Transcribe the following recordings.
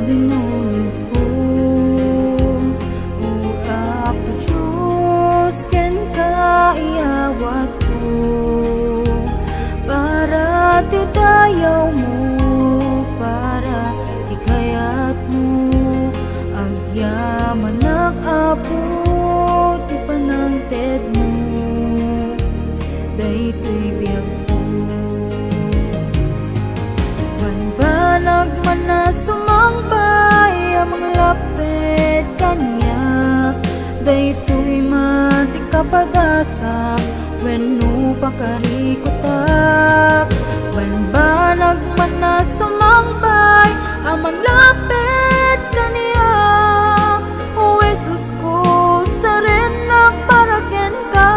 binulod ko. O Apo Diyos, ken ka iawat ko, para ti dayaw mo, para ti kayat mo, agyaman Apo ti panangted mo, daytoy biag ko. Banbanag man na sumambay, amang lapit kanyak, daytoy mati kapag-asa, wenno pakarikutak. Banbanag man na sumambay, amang lapit kanyak, o Jesus ko sa rin nagparaken ka.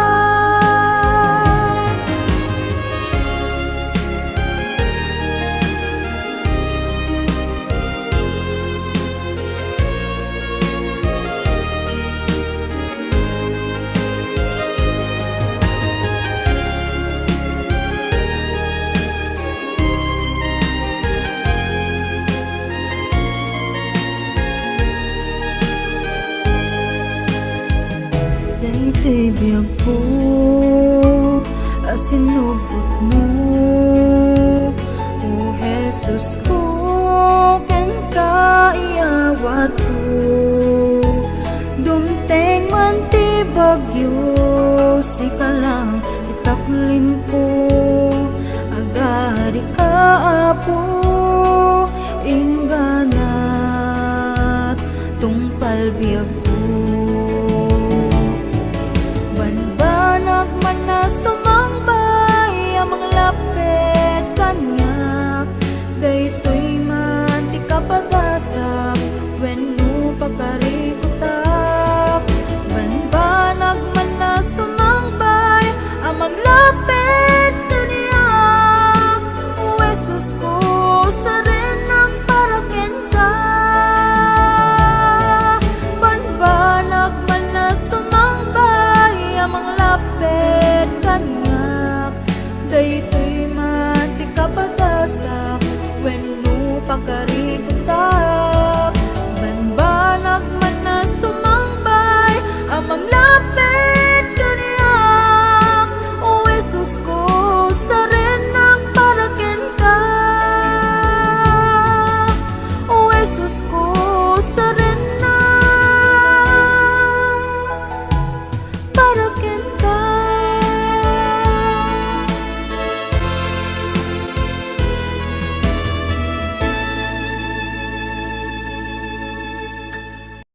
Daytoy biag ko, asinubot mo, o Jesus ko, ken ka iawat ko. Dumteng man ti bagyo, sika lang itaklin ko, agari ka Apo, ingganat tungpal biag ko. Banbanag man na sumambay, amang lapit kanyak, daytoy man ti kapag-asa, wenno pakarikutak. Banbanag man na sumambay, amang lapit kanyak, o Jesus ko sa rin nagparaken ka. Banbanag man na sumambay, amang lapit kanyak, daytoy man ti kapag-asa, wenno pakarikutak.